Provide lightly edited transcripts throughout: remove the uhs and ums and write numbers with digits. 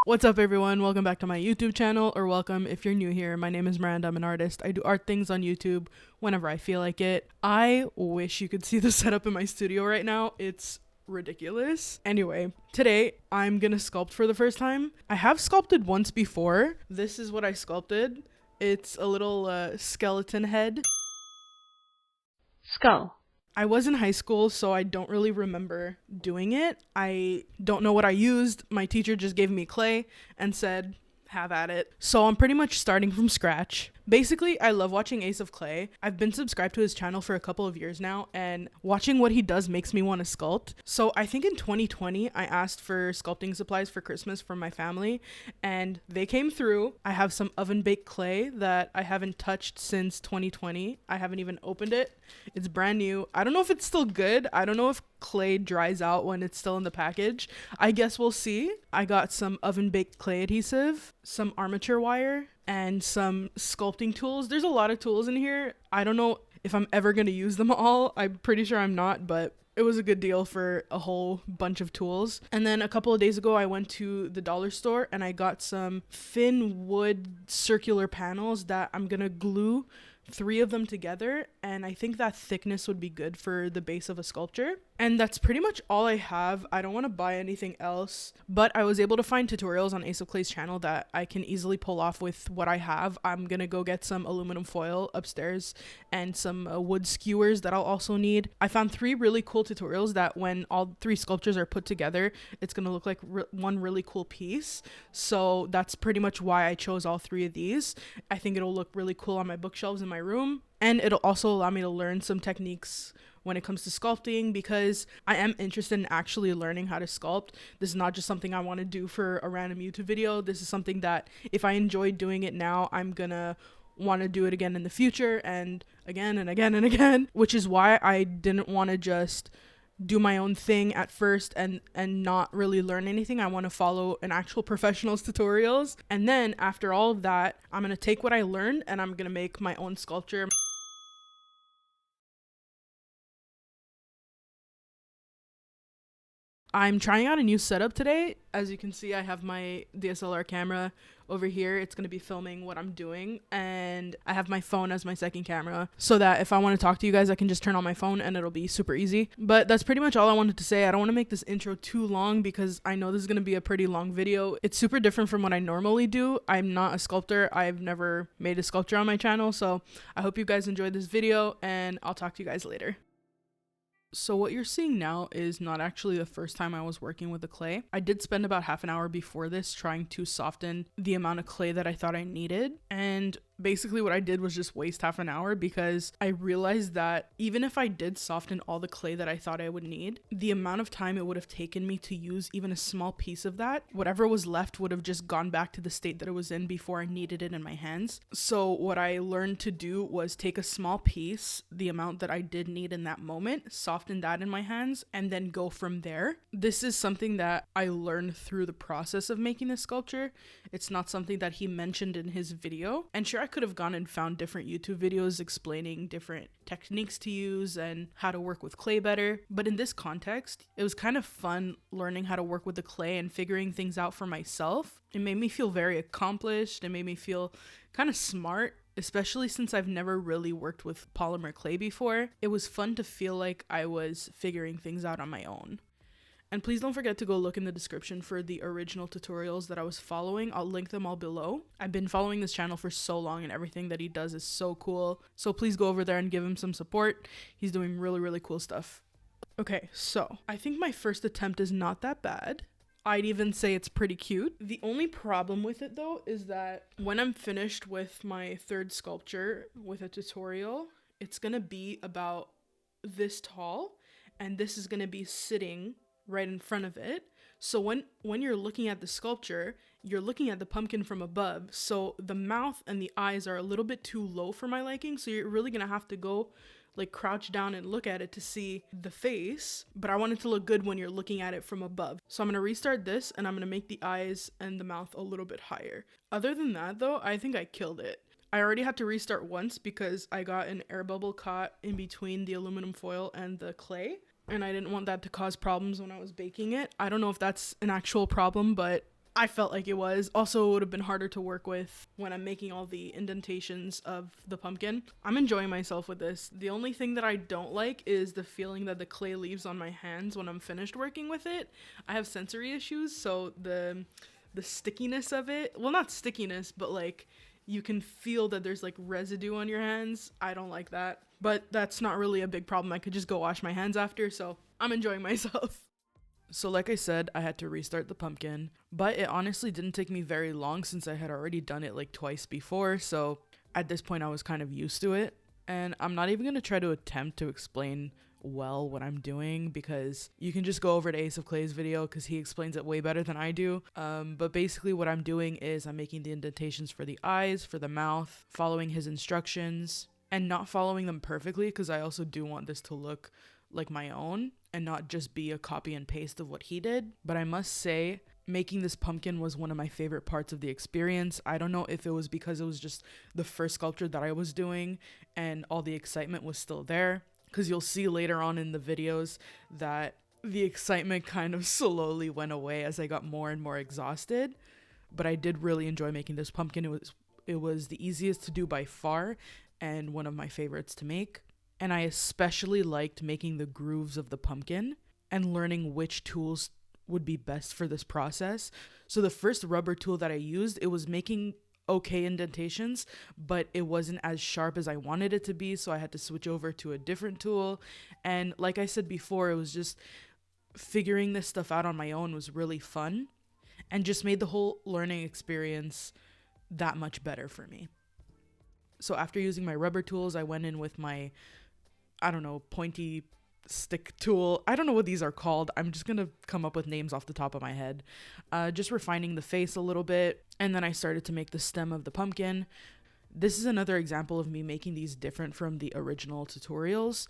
What's up, everyone? Welcome back to my YouTube channel, or welcome if you're new here. My name is Miranda. I'm an artist. I do art things on YouTube whenever I feel like it. I wish you could see the setup in my studio right now. It's ridiculous. Anyway, today I'm gonna sculpt for the first time. I have sculpted once before. This is what I sculpted. It's a little skeleton head. Skull. I was in high school, so I don't really remember doing it. I don't know what I used. My teacher just gave me clay and said, have at it. So I'm pretty much starting from scratch. Basically, I love watching Ace of Clay. I've been subscribed to his channel for a couple of years now, and watching what he does makes me want to sculpt. So I think in 2020, I asked for sculpting supplies for Christmas from my family, and they came through. I have some oven-baked clay that I haven't touched since 2020. I haven't even opened it. It's brand new. I don't know if it's still good. I don't know if clay dries out when it's still in the package. I guess we'll see. I got some oven-baked clay adhesive, some armature wire, and some sculpting tools. There's a lot of tools in here. I don't know if I'm ever going to use them all. I'm pretty sure I'm not, but it was a good deal for a whole bunch of tools. And then a couple of days ago, I went to the dollar store and I got some thin wood circular panels that I'm going to glue 3 of them together, and I think that thickness would be good for the base of a sculpture. And that's pretty much all I have. I don't want to buy anything else, but I was able to find tutorials on Ace of Clay's channel that I can easily pull off with what I have. I'm gonna go get some aluminum foil upstairs and some wood skewers that I'll also need. I found 3 really cool tutorials that when all 3 sculptures are put together, it's gonna look like one really cool piece. So that's pretty much why I chose all 3 of these. I think it'll look really cool on my bookshelves in my room, and it'll also allow me to learn some techniques when it comes to sculpting, because I am interested in actually learning how to sculpt. This is not just something I want to do for a random YouTube video. This is something that if I enjoy doing it now, I'm gonna want to do it again in the future, and again and again and again, which is why I didn't want to just do my own thing at first and not really learn anything. I want to follow an actual professional's tutorials, and then after all of that, I'm gonna take what I learned and I'm gonna make my own sculpture. I'm trying out a new setup today. As you can see, I have my DSLR camera over here. It's going to be filming what I'm doing, and I have my phone as my second camera so that if I want to talk to you guys, I can just turn on my phone and it'll be super easy. But that's pretty much all I wanted to say. I don't want to make this intro too long because I know this is going to be a pretty long video. It's super different from what I normally do. I'm not a sculptor. I've never made a sculpture on my channel, so I hope you guys enjoyed this video, and I'll talk to you guys later. So what you're seeing now is not actually the first time I was working with the clay. I did spend about half an hour before this trying to soften the amount of clay that I thought I needed. And basically what I did was just waste half an hour because I realized that even if I did soften all the clay that I thought I would need, the amount of time it would have taken me to use even a small piece of that, whatever was left would have just gone back to the state that it was in before I needed it in my hands. So what I learned to do was take a small piece, the amount that I did need in that moment, soften that in my hands, and then go from there. This is something that I learned through the process of making this sculpture. It's not something that he mentioned in his video. And sure, I could have gone and found different YouTube videos explaining different techniques to use and how to work with clay better. But in this context, it was kind of fun learning how to work with the clay and figuring things out for myself. It made me feel very accomplished. It made me feel kind of smart, especially since I've never really worked with polymer clay before. It was fun to feel like I was figuring things out on my own. And please don't forget to go look in the description for the original tutorials that I was following. I'll link them all below. I've been following this channel for so long and everything that he does is so cool. So please go over there and give him some support. He's doing really, really cool stuff. Okay, so I think my first attempt is not that bad. I'd even say it's pretty cute. The only problem with it though is that when I'm finished with my 3rd sculpture with a tutorial, it's gonna be about this tall, and this is gonna be sitting right in front of it. So when you're looking at the sculpture, you're looking at the pumpkin from above. So the mouth and the eyes are a little bit too low for my liking. So you're really gonna have to go like crouch down and look at it to see the face, but I want it to look good when you're looking at it from above. So I'm gonna restart this and I'm gonna make the eyes and the mouth a little bit higher. Other than that though, I think I killed it. I already had to restart once because I got an air bubble caught in between the aluminum foil and the clay, and I didn't want that to cause problems when I was baking it. I don't know if that's an actual problem, but I felt like it was. Also, it would have been harder to work with when I'm making all the indentations of the pumpkin. I'm enjoying myself with this. The only thing that I don't like is the feeling that the clay leaves on my hands when I'm finished working with it. I have sensory issues, so the stickiness of it, well, not stickiness, but like you can feel that there's like residue on your hands. I don't like that, but that's not really a big problem. I could just go wash my hands after, so I'm enjoying myself. So like I said, I had to restart the pumpkin, but it honestly didn't take me very long since I had already done it like twice before, so at this point I was kind of used to it. And I'm not even going to try to attempt to explain well what I'm doing, because you can just go over to Ace of Clay's video because he explains it way better than I do. But basically what I'm doing is I'm making the indentations for the eyes, for the mouth, following his instructions, and not following them perfectly because I also do want this to look like my own and not just be a copy and paste of what he did. But I must say, making this pumpkin was one of my favorite parts of the experience. I don't know if it was because it was just the first sculpture that I was doing and all the excitement was still there, because you'll see later on in the videos that the excitement kind of slowly went away as I got more and more exhausted. But I did really enjoy making this pumpkin. It was the easiest to do by far and one of my favorites to make. And I especially liked making the grooves of the pumpkin and learning which tools would be best for this process. So the first rubber tool that I used, it was making okay indentations, but it wasn't as sharp as I wanted it to be, so I had to switch over to a different tool. And like I said before, it was just figuring this stuff out on my own was really fun and just made the whole learning experience that much better for me. So after using my rubber tools, I went in with my, I don't know, pointy stick tool. I don't know what these are called. I'm just gonna come up with names off the top of my head. Just refining the face a little bit, and then I started to make the stem of the pumpkin. This is another example of me making these different from the original tutorials.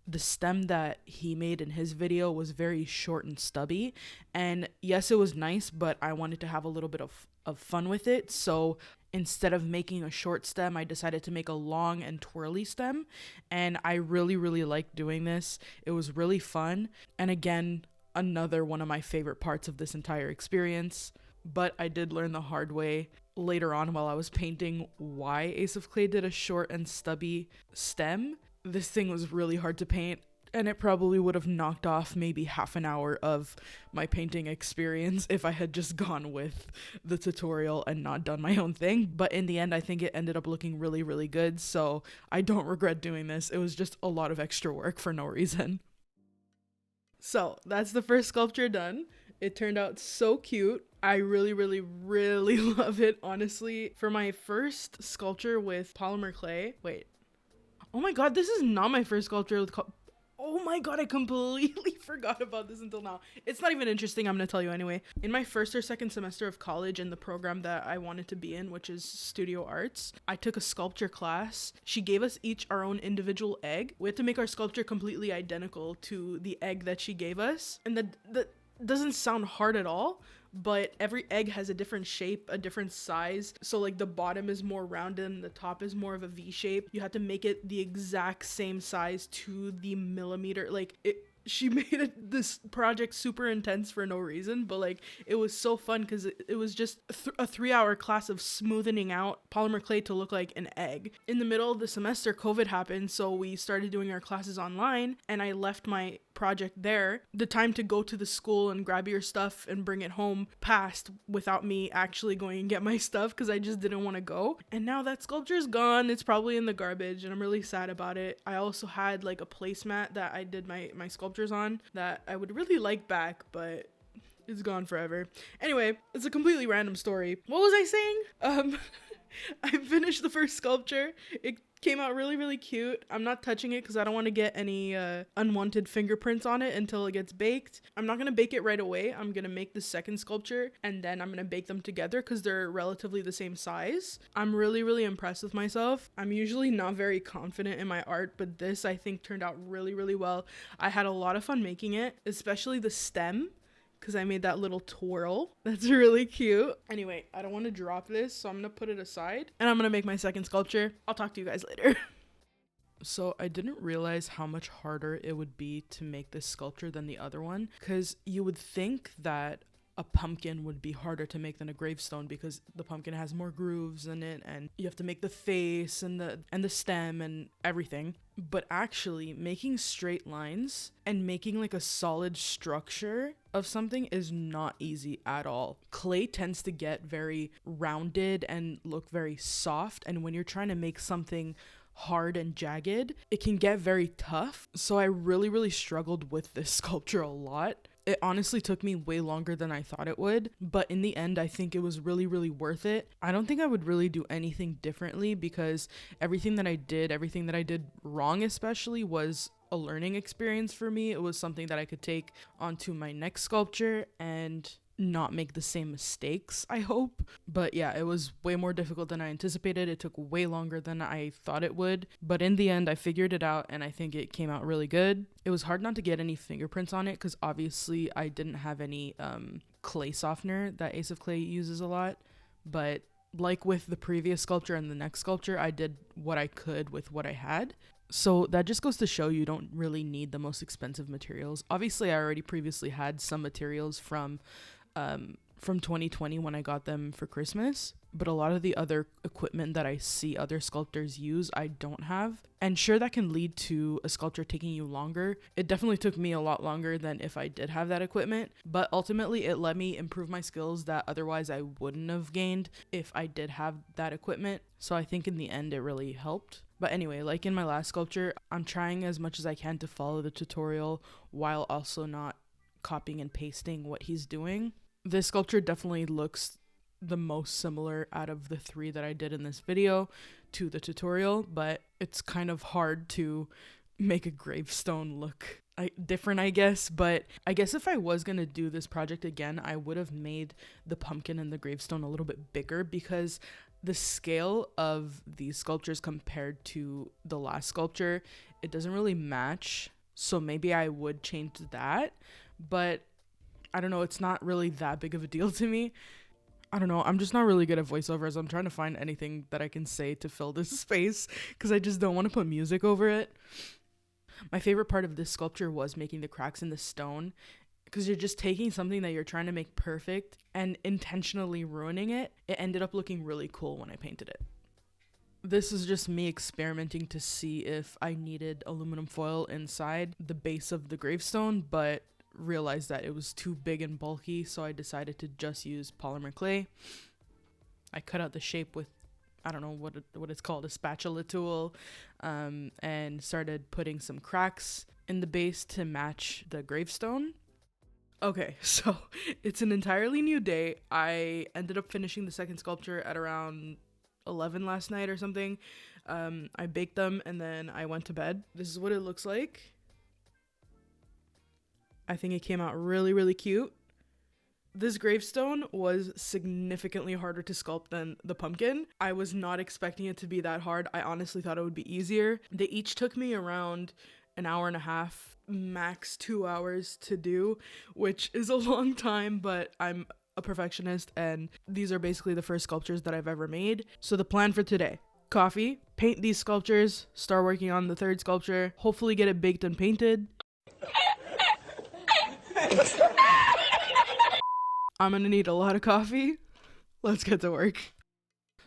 The stem that he made in his video was very short and stubby, and yes, it was nice, but I wanted to have a little bit of fun with it. So instead of making a short stem, I decided to make a long and twirly stem, and I really liked doing this. It was really fun, and again, another one of my favorite parts of this entire experience. But I did learn the hard way later on while I was painting why Ace of Clay did a short and stubby stem. This thing was really hard to paint, and it probably would have knocked off maybe half an hour of my painting experience if I had just gone with the tutorial and not done my own thing. But in the end, I think it ended up looking really good, so I don't regret doing this. It was just a lot of extra work for no reason. So that's the first sculpture done. It turned out so cute. I really love it, honestly. For my first sculpture with polymer clay, oh my god, this is not my first sculpture with oh my god, I completely forgot about this until now. It's not even interesting, I'm gonna tell you anyway. In my first or second semester of college, in the program that I wanted to be in, which is studio arts, I took a sculpture class. She gave us each our own individual egg. We had to make our sculpture completely identical to the egg that she gave us. And that doesn't sound hard at all, but every egg has a different shape, a different size. So like the bottom is more rounded and the top is more of a V shape. You have to make it the exact same size to the millimeter. She made this project super intense for no reason, but like it was so fun because it was just a 3-hour class of smoothing out polymer clay to look like an egg. In the middle of the semester, COVID happened, so we started doing our classes online, and I left my project there. The time to go to the school and grab your stuff and bring it home passed without me actually going and get my stuff because I just didn't want to go. And now that sculpture's gone. It's probably in the garbage, and I'm really sad about it. I also had like a placemat that I did my sculptures on that I would really like back, but it's gone forever. Anyway, it's a completely random story. What was I saying? I finished the first sculpture. It came out really cute. I'm not touching it because I don't want to get any unwanted fingerprints on it until it gets baked. I'm not going to bake it right away. I'm going to make the second sculpture and then I'm going to bake them together because they're relatively the same size. I'm really impressed with myself. I'm usually not very confident in my art, but this I think turned out really well. I had a lot of fun making it, especially the stem, because I made that little twirl. That's really cute. Anyway, I don't want to drop this, so I'm going to put it aside and I'm going to make my second sculpture. I'll talk to you guys later. So I didn't realize how much harder it would be to make this sculpture than the other one, because you would think that a pumpkin would be harder to make than a gravestone because the pumpkin has more grooves in it and you have to make the face and the stem and everything. But actually making straight lines and making like a solid structure of something is not easy at all. Clay tends to get very rounded and look very soft, and when you're trying to make something hard and jagged, it can get very tough. So I really struggled with this sculpture a lot. It honestly took me way longer than I thought it would, but in the end, I think it was really worth it. I don't think I would really do anything differently because everything that I did wrong especially, was a learning experience for me. It was something that I could take onto my next sculpture and not make the same mistakes, I hope. But yeah, it was way more difficult than I anticipated. It took way longer than I thought it would. But in the end, I figured it out and I think it came out really good. It was hard not to get any fingerprints on it because obviously I didn't have any clay softener that Ace of Clay uses a lot. But like with the previous sculpture and the next sculpture, I did what I could with what I had. So that just goes to show you don't really need the most expensive materials. Obviously, I already previously had some materials from 2020 when I got them for Christmas, but a lot of the other equipment that I see other sculptors use, I don't have. And sure, that can lead to a sculpture taking you longer. It definitely took me a lot longer than if I did have that equipment, but ultimately it let me improve my skills that otherwise I wouldn't have gained if I did have that equipment. So I think in the end it really helped. But anyway, like in my last sculpture, I'm trying as much as I can to follow the tutorial while also not copying and pasting what he's doing. This sculpture definitely looks the most similar out of the 3 that I did in this video to the tutorial, but it's kind of hard to make a gravestone look different, I guess. But I guess if I was gonna do this project again, I would have made the pumpkin and the gravestone a little bit bigger because the scale of these sculptures compared to the last sculpture, it doesn't really match. So maybe I would change that, but I don't know, it's not really that big of a deal to me. I don't know, I'm just not really good at voiceovers. I'm trying to find anything that I can say to fill this space because I just don't want to put music over it. My favorite part of this sculpture was making the cracks in the stone because you're just taking something that you're trying to make perfect and intentionally ruining it. It ended up looking really cool when I painted it. This is just me experimenting to see if I needed aluminum foil inside the base of the gravestone, but realized that it was too big and bulky, so I decided to just use polymer clay. I cut out the shape with, I don't know what it's called, a spatula tool, and started putting some cracks in the base to match the gravestone. Okay, so it's an entirely new day. I ended up finishing the second sculpture at around 11 last night or something. I baked them and then I went to bed. This is what it looks like. I think it came out really cute. This gravestone was significantly harder to sculpt than the pumpkin. I was not expecting it to be that hard. I honestly thought it would be easier. They each took me around an hour and a half, max 2 hours to do, which is a long time, but I'm a perfectionist and these are basically the first sculptures that I've ever made. So the plan for today: coffee, paint these sculptures, start working on the third sculpture, hopefully get it baked and painted. I'm gonna need a lot of coffee. Let's get to work.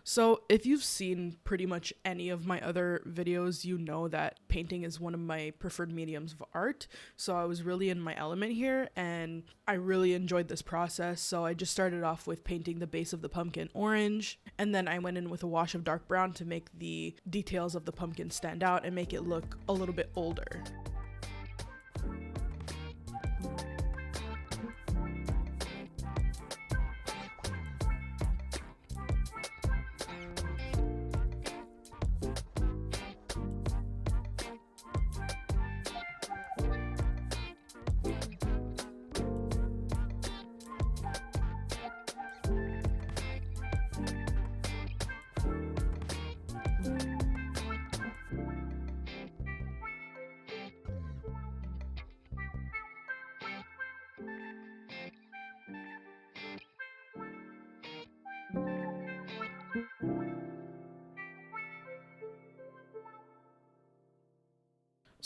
So if you've seen pretty much any of my other videos, you know that painting is one of my preferred mediums of art. So I was really in my element here and I really enjoyed this process. So I just started off with painting the base of the pumpkin orange, and then I went in with a wash of dark brown to make the details of the pumpkin stand out and make it look a little bit older.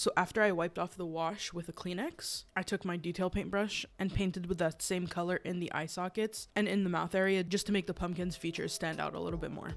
So after I wiped off the wash with a Kleenex, I took my detail paintbrush and painted with that same color in the eye sockets and in the mouth area just to make the pumpkin's features stand out a little bit more.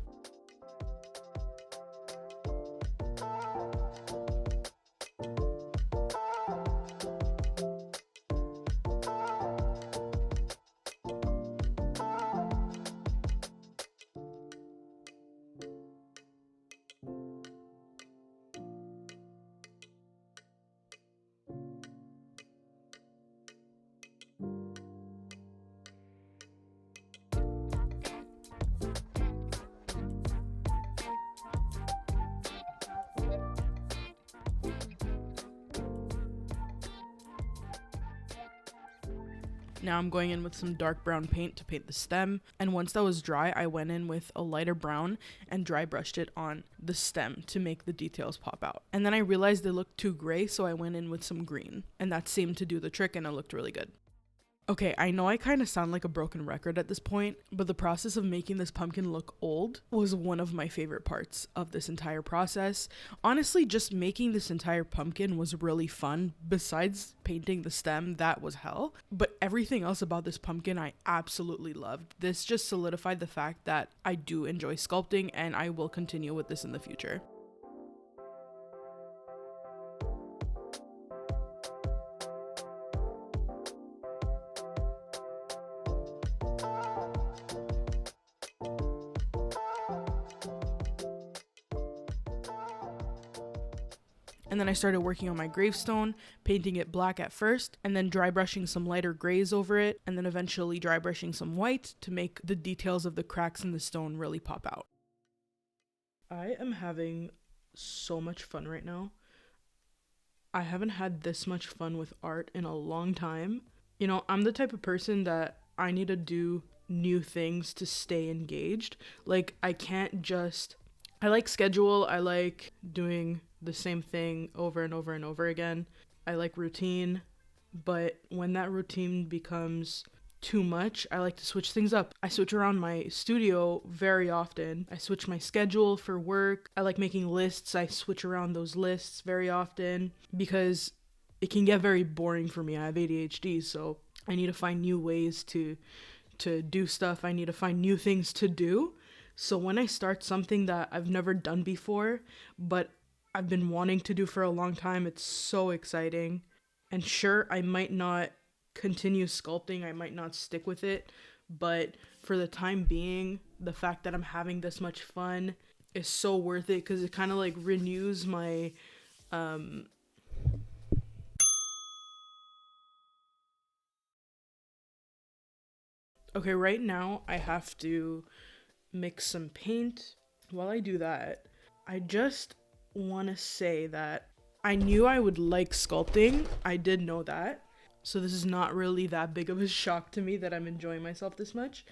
Now I'm going in with some dark brown paint to paint the stem, and once that was dry, I went in with a lighter brown and dry brushed it on the stem to make the details pop out. And then I realized they looked too gray, so I went in with some green, and that seemed to do the trick and it looked really good. Okay, I know I kind of sound like a broken record at this point, but the process of making this pumpkin look old was one of my favorite parts of this entire process. Honestly, just making this entire pumpkin was really fun. Besides painting the stem, that was hell. But everything else about this pumpkin I absolutely loved. This just solidified the fact that I do enjoy sculpting and I will continue with this in the future. And then I started working on my gravestone, painting it black at first, and then dry brushing some lighter grays over it, and then eventually dry brushing some white to make the details of the cracks in the stone really pop out. I am having so much fun right now. I haven't had this much fun with art in a long time. You know, I'm the type of person that I need to do new things to stay engaged. Like, I like schedule, I like doing the same thing over and over and over again. I like routine, but when that routine becomes too much, I like to switch things up. I switch around my studio very often. I switch my schedule for work. I like making lists. I switch around those lists very often because it can get very boring for me. I have ADHD, so I need to find new ways to do stuff. I need to find new things to do. So when I start something that I've never done before, but I've been wanting to do for a long time, it's so exciting. And sure, I might not continue sculpting, I might not stick with it, but for the time being, the fact that I'm having this much fun is so worth it because it kind of like renews my Okay, right now I have to mix some paint. While I do that, I just want to say that I knew I would like sculpting. I did know that. So this is not really that big of a shock to me that I'm enjoying myself this much.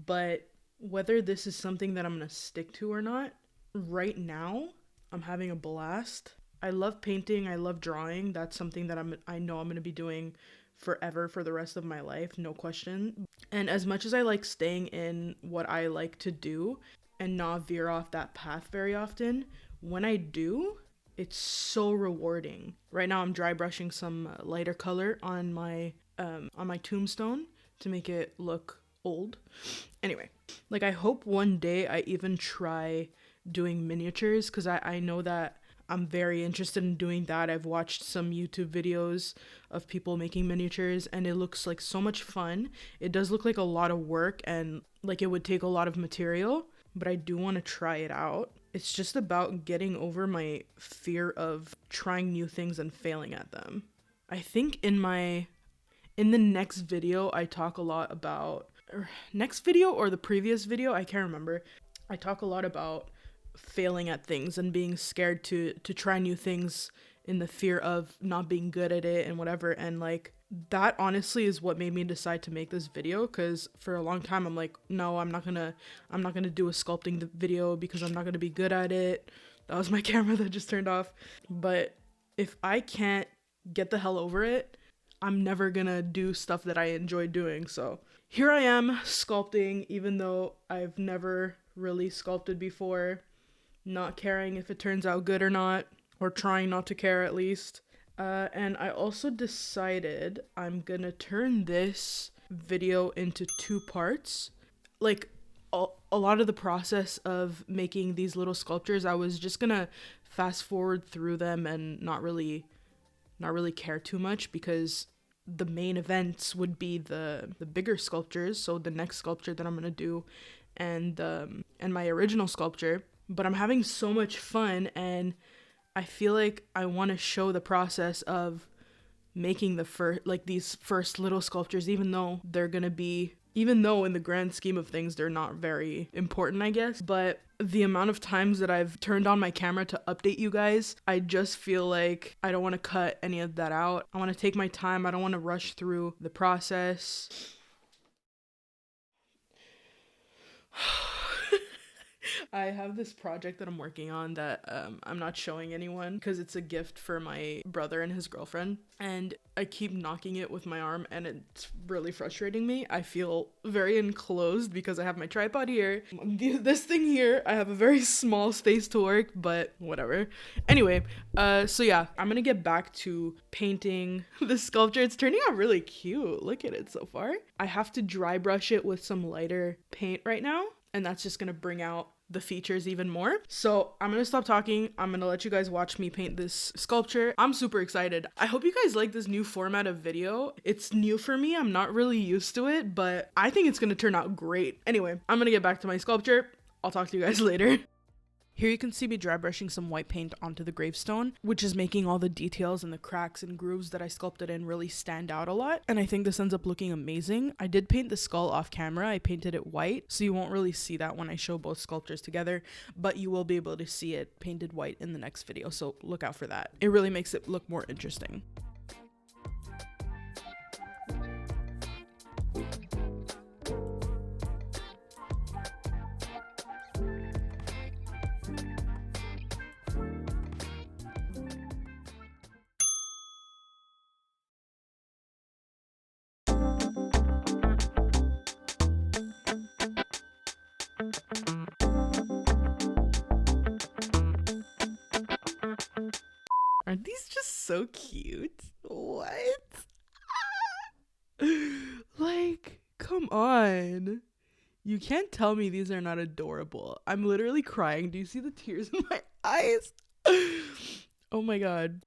But whether this is something that I'm going to stick to or not, right now I'm having a blast. I love painting. I love drawing. That's something that I know I'm going to be doing forever for the rest of my life, no question. And as much as I like staying in what I like to do and not veer off that path very often, when I do, it's so rewarding. Right now I'm dry brushing some lighter color on my tombstone to make it look old. Anyway, like I hope one day I even try doing miniatures because I know that I'm very interested in doing that. I've watched some YouTube videos of people making miniatures and it looks like so much fun. It does look like a lot of work and like it would take a lot of material, but I do want to try it out. It's just about getting over my fear of trying new things and failing at them. I think in the next video, I talk a lot about, next video or the previous video, I can't remember. I talk a lot about failing at things and being scared to try new things in the fear of not being good at it and whatever. And like that honestly is what made me decide to make this video, because for a long time I'm like, no, I'm not gonna do a sculpting video because I'm not gonna be good at it. That was my camera that just turned off. But if I can't get the hell over it, I'm never gonna do stuff that I enjoy doing. So here I am sculpting, even though I've never really sculpted before, not caring if it turns out good or not, or trying not to care at least. And I also decided I'm gonna turn this video into 2 parts. Like, a lot of the process of making these little sculptures, I was just gonna fast forward through them and not really care too much, because the main events would be the bigger sculptures, so the next sculpture that I'm gonna do, and my original sculpture. But I'm having so much fun, and I feel like I want to show the process of making these first little sculptures, even though in the grand scheme of things they're not very important, I guess. But the amount of times that I've turned on my camera to update you guys, I just feel like I don't want to cut any of that out. I want to take my time. I don't want to rush through the process. I have this project that I'm working on that I'm not showing anyone because it's a gift for my brother and his girlfriend. And I keep knocking it with my arm, and it's really frustrating me. I feel very enclosed because I have my tripod here. This thing here, I have a very small space to work, but whatever. Anyway, so yeah, I'm gonna get back to painting the sculpture. It's turning out really cute. Look at it so far. I have to dry brush it with some lighter paint right now, and that's just gonna bring out the features even more. So I'm gonna stop talking. I'm gonna let you guys watch me paint this sculpture. I'm super excited. I hope you guys like this new format of video. It's new for me. I'm not really used to it, but I think it's gonna turn out great. Anyway, I'm gonna get back to my sculpture. I'll talk to you guys later. Here you can see me dry brushing some white paint onto the gravestone, which is making all the details and the cracks and grooves that I sculpted in really stand out a lot. And I think this ends up looking amazing. I did paint the skull off camera. I painted it white, so you won't really see that when I show both sculptures together, but you will be able to see it painted white in the next video, so look out for that. It really makes it look more interesting. Aren't these just so cute? What? Like, come on. You can't tell me these are not adorable. I'm literally crying. Do you see the tears in my eyes? Oh my god.